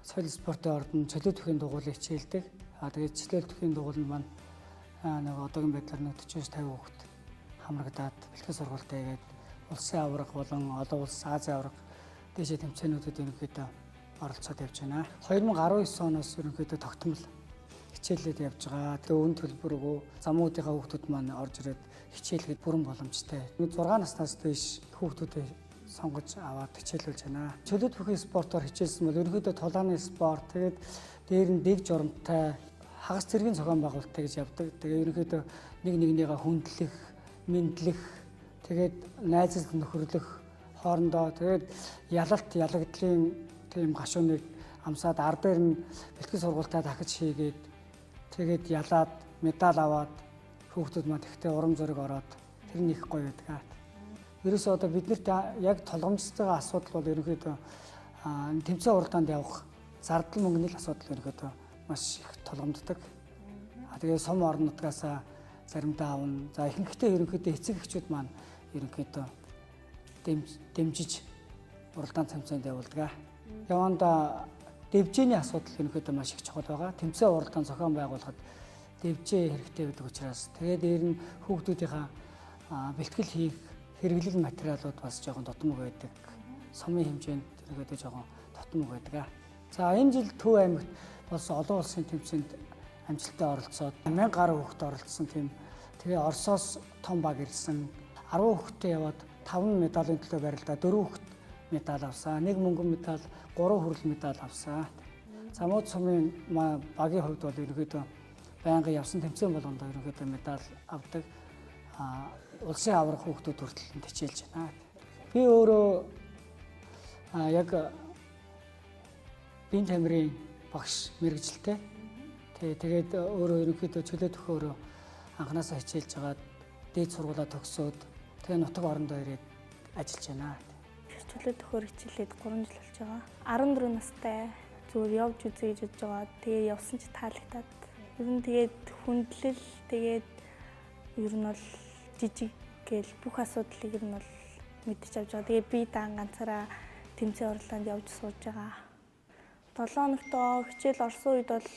соёл спортын ордон чөлөө төхөхийн дугуулыг хичээлдэг. Тэгээд чөлөө төхөхийн дугуул нь маань нэг одоогийн байдлаар 40-50 хүүхэд хамрагдаад бэлтгэл сургалтаа хийгээд улсын аварга болон олон улс Азийн аварга дэшээ тэмцээнүүдэд ерөнхийдөө оролцоод явж байна. 2019 оноос ерөнхийдөө тогтмол хичээлээд явж байгаа. Тэгээ өн төлбөргүй замуудынхаа хүүхдүүд маань орж ирээд хичээлгээд бүрэн боломжтой. 6 наснаас дээш хүүхдүүдээ сонгож аваад хичээлүүлж байна. Чөлөө төхөхийн спортоор хичээлсэн бол ерөнхийдөө тулааны спорт, тэгээд дээр нь дэг журамтай, хагас цэргийн зохион байгуулалттай гэж явдаг. Тэгээ ерөнхийдөө нэг нэгнийгээ хүндлэх, мэдлэх, тэгээд найзалд нөхөрлөх хоорондоо тэгээд ялагдлын тийм гашууныг амсаад ар дээр нь бэлтгэл сургалтаа дахиж хийгээд тэгээд ялаад медаль аваад хүүхдүүд маань тэгтээ урам зориг ороод тэр нь их гоё байдаг. Ерөөсөө одоо биднэрт яг толгомжтой асуудал бол ерөнхийдөө тэмцээн уралдаанд явах зардал мөнгөний асуудал ерөнхийдөө маш их толгомддог. Тэгээ сум орон нутгаас заримдаа авна. За ихэнхдээ ерөнхийдөө эцэг эхчүүд маань ерөнхийдөө дэмжиж уралдаан тэмцээнд явуулдаг. Яванда дэвжээний асуудал ерөнхийдөө маш их чухал байгаа. Тэмцээн уралдаан зохион байгуулахад дэвжээ хэрэгтэй байдаг учраас тэгээд дээр нь хүүхдүүдийнхаа бэлтгэл хийх хэрэглэл материалууд бас жоохон дотмог байдаг. Сумын хэмжээнд ерөнхийдөө жоохон дотмог байдаг. За энэ жил Төв аймагт болсон олон улсын тэмцээнд амжилттай оролцоод 1000 гаруй хүүхэд оролцсон тийм. Тэгээ Оросоос том баг ирсэн. 10 хүүхэдтэй яваад 5 медалийн төлөө барилдаа 4 хүүхэд медаль авсан. 1 мөнгөн медаль, 3 хүрэл медаль авсан. Замууд сумын багийн хувьд бол ерөнхийдөө байнгын явсан тэмцээн болгондоо ерөнхийдөө медаль авдаг. Улсын аварга хүүхдүүд хүртэл хичээлж байна. Би өөрөө яг биеийн тамирын багш мэргэжилтэй. Тэгээд өөрөө ерөнхийдөө чөлөө төхөөрөө анханасаа хичээлж хагаад дээд сургуулаа төгсөөд тэгээ нутаг орондоо ирээд ажиллаж байна. Чөлөө төхөөр хичээлээд 3 жил болж байгаа. 14 настай зүгээр явж үзье гэж бодож байгаа. Тэгээ явсан чи таалагдаад. Ер нь тэгээд хүндлэл тэгээд ер нь бол жижиг гээл бүх асуудлыг ер нь бол мэдчих авч байгаа. Тэгээ би ганцаараа тэмцээн уралдаанд явж сууж байгаа. 7 хоногтоо хичээл орсон үед бол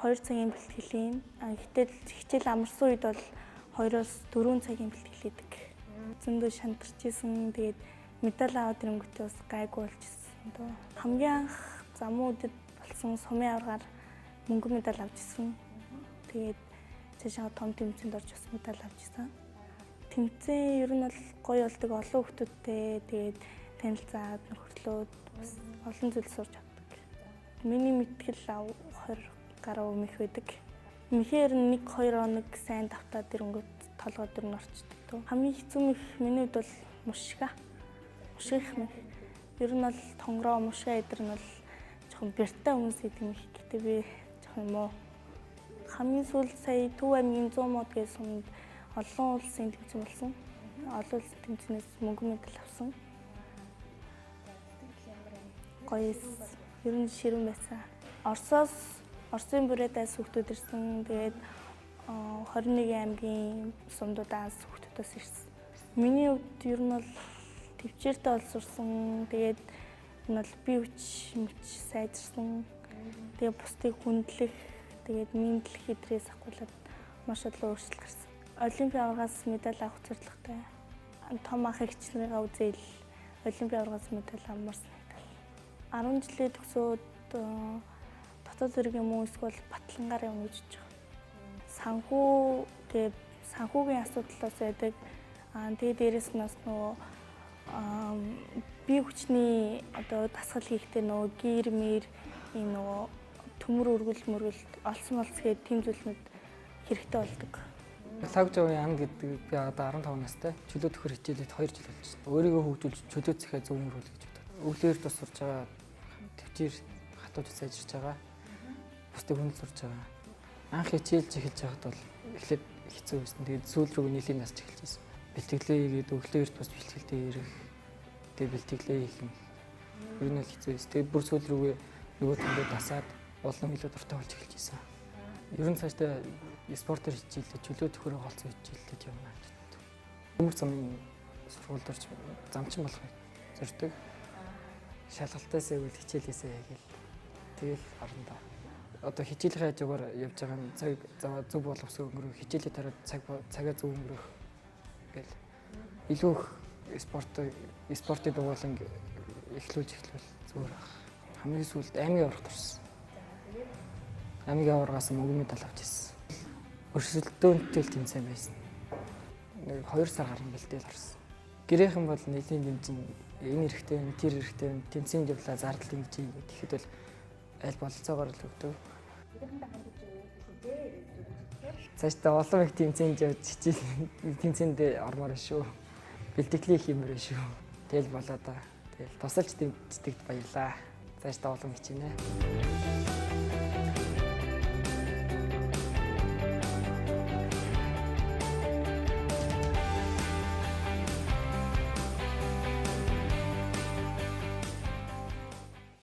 2 цагийн бэлтгэлийн. Гэтэл хичээл амарсан үед бол 2-оос 4 цагийн бэлтгэлээдэг. Зөндөө шантарч исэн. Тэгээд медаль аваад ирэнгүүтээ бас гайгүй болчихсон. Хамгийн анх замуудад болсон сумын аваргаар мөнгөн медаль авч ирсэн. Тэгээд цаашаа том тэмцээнд орж бас медаль авч ирсэн. Тэмцээн ер нь бол гоё болдог, олон хүүхдүүдтэй тэгээд танилцаад нөхөрлөөд бас олон зүйл сурч авдаг. Миний мэтгэл 20 гаруй мэх байдаг. Мэхээр 1-2 хоног сайн давтаад ирэнгүүт толгой дөр нь орчдөг. Хамгийн хэцүү мэх миний хувьд бол мушга. Мушгих мэх. Ер нь бол тонгороо мушга эдэр нь бол жоохон бэртэй хүмүүс идэг мэх. Гэтэ би жоохон муу. Хамгийн сүүл сая Төв аймгийн 100 мод гэсэн сумд олон улсын тэмцээн болсон. Олон улсын тэмцээнээс мөнгөн медаль авсан. Гоё ер нь ширүүн байсан. Оросын бүрээдээс хүүхдүүд ирсэн. Тэгээд 21 аймгийн сумдуудаас хүүхдүүдээс ирсэн. Миний хувьд ер нь бол төвчээртэй бол сурсан. Тэгээд энэ бол бие хүч сайжирсан. Тэгээд бусдыг хүндлэх, тэгээд мэдлэх хэдрээс ахгуулаад маш олон өөрчлөлт гарсан. Олимпийн аваргаас медаль авах зорилготой. Том ах эгчнэрийнхээ үзэл Олимпийн аваргаас медаль авмарсан. 10 жилээ төгсөөд дотоод зэрэг юм уу эсвэл батлангаар явна гэж бодож байгаа. Санхүүгийн асуудлаас байдаг. Тэгээд дээрэс нь бас нөгөө бие хүчний одоо дасгал хийхдээ нөгөө гэр мэр ийм нөгөө төмөр өргөл олсон болцгээд тийм зүйлнүүд хэрэгтэй болдог. Лавжавын ам гэдэг би одоо 15 настай чөлөө төхөр хичээлээд 2 жил болж байна. Өөрийгөө хөгжүүлж чөлөө захиа зөв өмөрүүл гэж боддог. Өглөөр тус сурж байгаа төвчээр хатууж сайжирч байгаа. Бусдыг хүнд сурж байгаа. Анх хичээлж эхэлж байхад бол эхлээд хэцүү байсан. Тэгээд сүүл рүү нийлэн насч эхэлж байсан. Бэлтгэлээ хийгээд өглөөр тус бэлтгэлтэй ирэх. Тэгээд бэлтгэлээ хийх юм. Ер нь хэцүү байсан. Тэгээд бүр сүүл рүүгээ нөгөө төндөө дасаад улам илүү дуртай болж эхэлж байсан. Ер нь цаашдаа спортоор хичээлээ чөлөө төхөөрөө голцсон хичээлээд явна гэж боддог. Төмөр замын сургуульд орж замчин болохыг зорддог. Шалгалтаас өвөл хичээлээсээ гээл Тэгэл харна. Одоо хичээлийн хажуугаар явж байгаа нь цаг зөв боловсрол өнгөрөх, хичээлээ тараад цагаа зөв өнгөрөх гэл илүү их спортын дугуулан эхлүүл зүгээр баг. Хамгийн сүүлд аймгийн аврах турсан. Аймгийн аврагаас мөнгөний тал авч ирсэн. Өрсөлдөөнтэй л тэмцээн байсан. Нэг 2 сар гарсан бэлдээл орсон. Гэрийнхэн бол нэлийн дэмжин энэ хэрэгтэй, тэр хэрэгтэй, тэмцээнд явлаа зардал ингэж тэгэхэд бол аль бололцоогоор л өгдөг. Цаашдаа олон их тэмцээнд явж тэмцээнд ормоор шүү. Бэлтгэлийн хиймээр шүү. Тэгэл болоо да. Тэгэл тусалж дэмждэгт баярлаа. Цаашдаа олон хичээнэ.